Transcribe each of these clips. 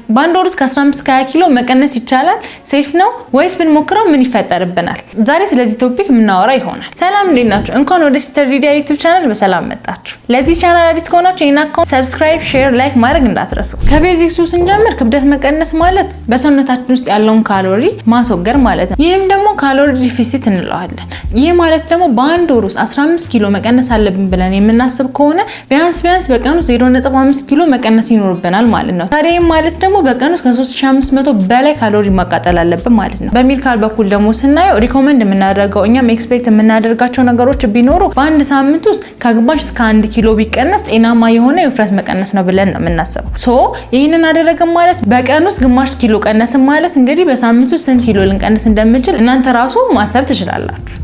በአንድ ወር እስከ 15-20 ኪሎ መቀነስ ይቻላል? ሴፍ ነው ወይስ ብንሞክረው ምን ይፈጠርብናል? ዛሬ ስለዚህ ቶፒክ የምናወራ ይሆናል። ሰላም እንዴት ናችሁ? እንኳን ወደ ሲስተር ሊዲያ ዩቲዩብ ቻናል በሰላም መጣችሁ። ለዚህ ቻናል አዲስ ከሆናችሁ ይሄን አካውንት ሰብስክራይብ፣ ሼር፣ ላይክ ማድረግ እንዳትረሱ። ከቤዚክሱ ስንጀምር ክብደት መቀነስ ማለት በሰውነታችን ውስጥ ያለውን ካሎሪ ማስወገድ ማለት ነው። ይህም ደግሞ ካሎሪ ዲፊሲት እንለዋለን። ይህ ማለት ደግሞ በአንድ ወር ውስጥ 15 ኪሎ መቀነስ አለብን ብለን የምናስብ ከሆነ ቢያንስ በቀኑ 0.5 ኪሎ መቀነስ ይኖርብናል ማለት ነው። ታዲያ ማለት ደግሞ በቀኑ እስከ 3500 በላይ ካሎሪ ማቃጠል አለብን ማለት ነው። በሚል ካል በኩል ደግሞ ስናየው ሪኮመንድ የምናደርገው እኛም ኤክስፔክት የምናደርጋቸው ነገሮች ቢኖሩ በአንድ ሳምንት ውስጥ ከግማሽ እስከ 1 ኪሎ ቢቀነስ ጤናማ የሆነ የውፍረት መቀነስ ነው ብለን ነው የምናስበው። ይህንን አደረግን ማለት በቀን ውስጥ ግማሽ ኪሎ ቀነስን ማለት እንግዲህ በሳምንት ውስጥ ስንት ኪሎ ልንቀንስ እንደምንችል እናንተ ራሱ ማሰብ ትችላላችሁ።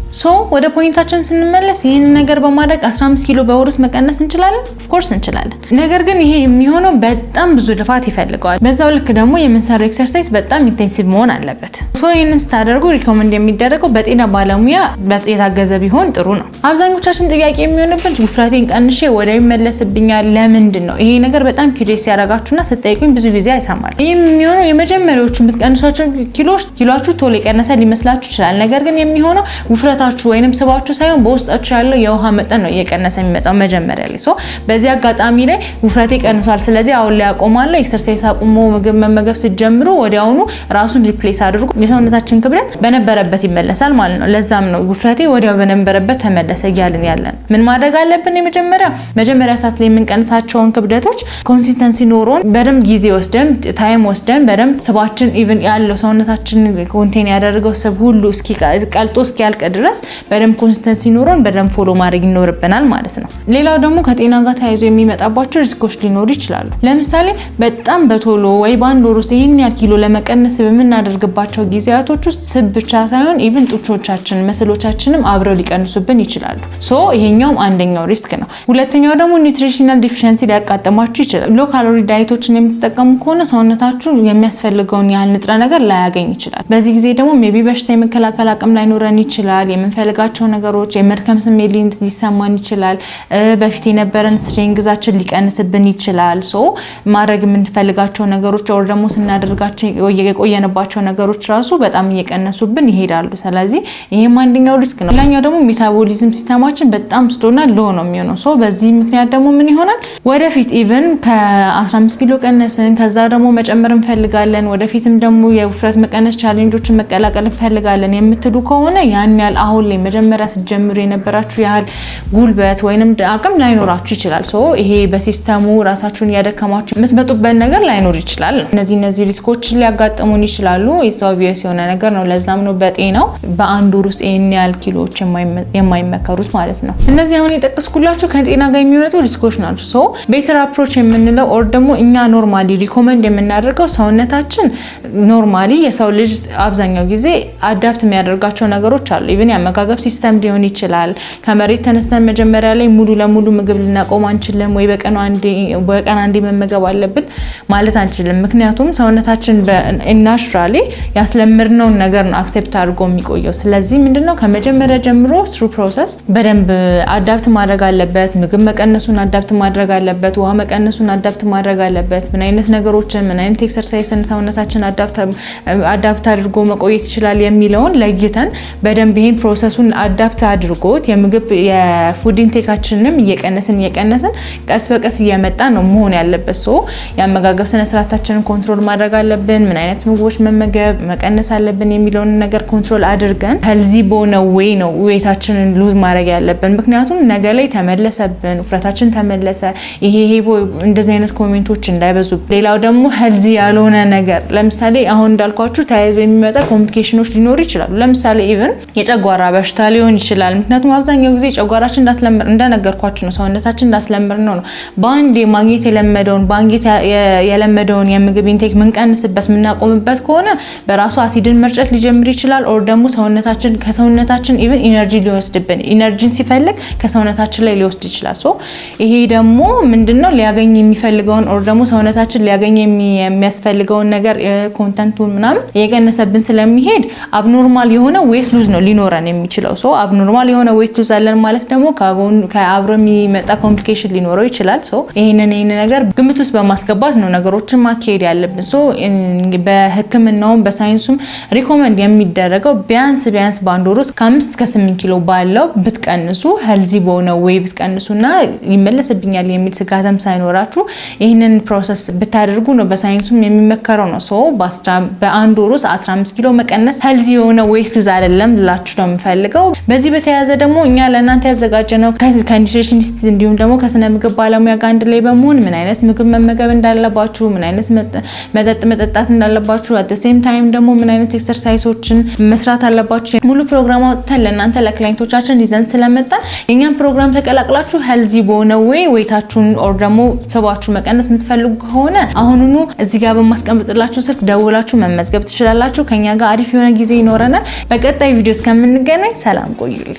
ወደ ፖይንታችን ስንመለስ ይህን ነገር በማድረግ 15 ኪሎ በወር ውስጥ መቀነስ እንችላለን? ኦፍ ኮርስ እንችላለን። ነገር ግን ይሄ የሚሆነው በጣም ብዙ ልፋት ይፈልጋል። በዛው ልክ ደግሞ የምንሰራው ኤክሰርሳይዝ በጣም ኢንቴንሲቭ መሆን አለበት። ይህንን ስታደርጉ ሪኮመንድ የሚደረገው በጤና ባለሙያ የታገዘ ቢሆን ጥሩ ነው። አብዛኞቻችን ጥያቄ የሚሆንብን ውፍረቴን ቀንሼ ወዲያው ይመለስብኛል ለምንድን ነው? ይሄ ነገር በጣም ኪሪየስ ያደርጋችሁና ስትጠይቁኝ ብዙ ጊዜ አይሰማል። ይሄ የሚሆነው የመጀመሪያዎቹ የምትቀንሷቸው ኪሎዎች ቶሎ የቀነሰ ሊመስላችሁ ይችላል። ነገር ግን የሚሆነው ውፍረታችሁ ወይንም ስባችሁ ሳይሆን በውስጣችሁ ያለው የውሃ መጠን ነው እየቀነሰ የሚመጣው መጀመሪያ ላይ። በዚህ አጋጣሚ ላይ ውፍረቴ ቀንሷል፣ ስለዚህ አሁን ላይ አቆማለሁ፣ ኤክሰርሳይዝ አቁሞ ምግብ መመገብ ስትጀምሩ ወዲያውኑ ራሱን ሪፕሌስ አድርጎ የሰውነታችን ክብደት በነበረበት ይመለሳል ማለት ነው። ለዛም ነው ውፍረቴ ወዲያው በነበረበት ተመለሰ እያልን ያለን። ምን ማድረግ አለብን? መጀመሪያ ሰዓት ላይ የምንቀንሳቸውን ክብደቶች ኮንሲስተንሲ ኖሮን በደንብ ጊዜ ወስደን ታይም ወስደን በደንብ ስባችን ኢቭን ያለው ሰውነታችን ኮንቴን ያደረገው ስብ ሁሉ ቀልጦ እስኪያልቅ ድረስ በደንብ ኮንሲስተንሲ ኖሮን በደንብ ፎሎ ማድረግ ይኖርብናል ማለት ነው። ሌላው ደግሞ ከጤና ጋር ተያይዞ የሚመጣባቸው ሪስኮች ሊኖሩ ይችላሉ። ለምሳሌ በጣም በቶሎ ወይ በአንድ ወር ውስጥ ይህን ያህል ኪሎ ለመቀነስ በምናደርግባቸው ጊዜያቶች ውስጥ ስብ ብቻ ሳይሆን ኢቭን ጡንቻዎቻችን መስሎቻችንም አብረው ሊቀንሱብን ይችላሉ። ይሄኛውም አንደኛው ሪስክ ነው። ሁለተኛው ደግሞ ኒውትሪሽናል ዲፊሸንሲ ሊያጋጥማችሁ ይችላል። ሎ ካሎሪ ዳይቶችን የምትጠቀሙ ከሆነ ሰውነታችሁ የሚያስፈልገውን ያህል ንጥረ ነገር ላያገኝ ይችላል። በዚህ ጊዜ ደግሞ ሜቢ በሽታ የመከላከል አቅም ላይኖረን ይችላል። የምንፈልጋቸው ነገሮች የመድከም ስሜት ሊሰማን ይችላል። በፊት የነበረን ስትሬንግዛችን ሊቀንስብን ይችላል። ማድረግ የምንፈልጋቸው ነገሮች ወር ደግሞ ስናደርጋቸው የቆየንባቸው ነገሮች ራሱ በጣም እየቀነሱብን ይሄዳሉ። ስለዚህ ይሄም አንደኛው ሪስክ ነው። ሌላኛው ደግሞ ሜታቦሊዝም ሲስተማችን በጣም ስሎና ሎ ነው የሚሆነው። በዚህ ምክንያት ደግሞ ምን ይሆናል? ወደፊት ኢቭን ከ15 ኪሎ ቀነስን ከዛ ደግሞ መጨመር እንፈልጋለን፣ ወደፊትም ደግሞ የውፍረት መቀነስ ቻሌንጆችን መቀላቀል እንፈልጋለን የምትሉ ከሆነ ያን ያህል አሁን ላይ መጀመሪያ ስትጀምሩ የነበራችሁ ያህል ጉልበት ወይንም አቅም ላይኖራችሁ ይችላል። ይሄ በሲስተሙ ራሳችሁን ያደከማችሁ የምትመጡበት ነገር ላይኖር ይችላል። እነዚህ ሪስኮች ሊያጋጥሙን ይችላሉ። ኦብቪየስ የሆነ ነገር ነው። ለዛም ነው በጤናው በአንድ ወር ውስጥ ይሄን ያህል ኪሎዎች የማይመከሩት ማለት ነው። እነዚህ አሁን የጠቀስኩላችሁ ከጤና ጋር የሚመጡ ሪስኮች ናቸው። ቤተር አፕሮች የምንለው ኦር ደግሞ እኛ ኖርማሊ ሪኮመንድ የምናደርገው ሰውነታችን ኖርማሊ የሰው ልጅ አብዛኛው ጊዜ አዳፕት የሚያደርጋቸው ነገሮች አሉ። ኢቭን የአመጋገብ ሲስተም ሊሆን ይችላል። ከመሬት ተነስተን መጀመሪያ ላይ ሙሉ ለሙሉ ምግብ ልናቆም አንችልም፣ ወይ በቀን አንዴ መመገብ አለብን ማለት አንችልም። ምክንያቱም ሰውነታችን ናቹራሊ ያስለመድነውን ነገር ነው አክሴፕት አድርጎ የሚቆየው። ስለዚህ ምንድነው ከመጀመሪያ ጀምሮ ስሩ ፕሮሰስ በደንብ አዳፕት ማድረግ አለበት። ምግብ መቀነሱን አዳፕት ማድረግ አለበት። ውሃ መቀነሱን አዳፕት ማድረግ አለበት። ምን አይነት ነገሮችን ምን አይነት ኤክሰርሳይስን ሰውነታችን አዳፕት አድርጎ መቆየት ይችላል የሚለውን ለይተን በደንብ ይሄን ፕሮሰሱን አዳፕት አድርጎት የፉድ ኢንቴካችንንም እየቀነስን ቀስ በቀስ እየመጣ ነው መሆን ያለበት። የአመጋገብ ስነ ስርዓታችንን ኮንትሮል ማድረግ አለብን። ምን አይነት ምግቦች መመገብ መቀነስ አለብን የሚለውን ነገር ኮንትሮል አድርገን ሄልዚ በሆነ ዌይ ነው ዌታችንን ሉዝ ማድረግ ያለብን። ምክንያቱም ነገ ላይ ተመለሰብን ውፍረታችን ተመለሰ ይሄ እንደዚህ አይነት ኮሜንቶች እንዳይበዙ። ሌላው ደግሞ ሄልዚ ያልሆነ ነገር ለምሳሌ አሁን እንዳልኳችሁ ተያይዞ የሚመጣ ኮምፕሊኬሽኖች ሊኖሩ ይችላሉ። ለምሳሌ ኢቭን የጨጓራ በሽታ ሊሆን ይችላል። ምክንያቱም አብዛኛው ጊዜ ጨጓራችን እንደነገርኳችሁ ነው ሰውነታችን እንዳስለመድነው ነው በአንዴ ማግኘት የለመደውን የምግብ ኢንቴክ ምንቀንስበት ምናቆምበት ከሆነ በራሱ አሲድን መርጨት ሊጀምር ይችላል። ኦር ደግሞ ከሰውነታችን ኢቭን ኢነርጂ ሊወስድብን ኢነርጂን ሲፈልግ ከሰውነታችን ላይ ሊወስድ ይችላል። ይሄ ደግሞ ምንድነው ሊያገኝ የሚፈልገውን ኦር ደግሞ ሰውነታችን ሊያገኝ የሚያስፈልገውን ነገር ኮንተንቱን ምናምን እየቀነሰብን ስለሚሄድ አብኖርማል የሆነ ዌት ሉዝ ነው ሊኖረን ሊያጠፋን የሚችለው። ሶ አብኖርማል የሆነ ዌት ሉዝ አለን ማለት ደግሞ ከአብሮ የሚመጣ ኮምፕሊኬሽን ሊኖረው ይችላል። ሶ ይሄንን ነገር ግምት ውስጥ በማስገባት ነው ነገሮችን ማካሄድ ያለብን። ሶ በህክምናውም በሳይንሱም ሪኮመንድ የሚደረገው ቢያንስ በአንድ ወር ውስጥ ከ5 እስከ 8 ኪሎ ባለው ብትቀንሱ ሄልዚ በሆነ ወይ ብትቀንሱና ይመለስብኛል የሚል ስጋትም ሳይኖራችሁ ይሄንን ፕሮሰስ ብታደርጉ ነው በሳይንሱም የሚመከረው ነው። ሶ በአንድ ወር ውስጥ 15 ኪሎ መቀነስ ሄልዚ የሆነ ዌት ሉዝ አይደለም ልላችሁ ነው የምፈልገው። በዚህ በተያያዘ ደግሞ እኛ ለእናንተ ያዘጋጀነው ከኒውትሪሽኒስት እንዲሁም ደግሞ ከስነ ምግብ ባለሙያ ጋር አንድ ላይ በመሆን ምን አይነት ምግብ መመገብ እንዳለባችሁ፣ ምን አይነት መጠጥ መጠጣት እንዳለባችሁ፣ አት ዘ ሴም ታይም ደግሞ ምን አይነት ኤክሰርሳይሶችን መስራት አለባችሁ ሙሉ ፕሮግራም አውጥተን ለእናንተ ለክላይንቶቻችን ይዘን ስለመጣን የኛን ፕሮግራም ተቀላቅላችሁ ሄልዚ በሆነ ወይ ዌታችሁን ኦር ደግሞ ስባችሁ መቀነስ የምትፈልጉ ከሆነ አሁኑኑ እዚህ ጋር በማስቀምጥላችሁ ስልክ ደውላችሁ መመዝገብ ትችላላችሁ። ከኛ ጋር አሪፍ የሆነ ጊዜ ይኖረናል። በቀጣይ ቪዲዮ እስከምንገናኝ ሰላም ቆዩልኝ።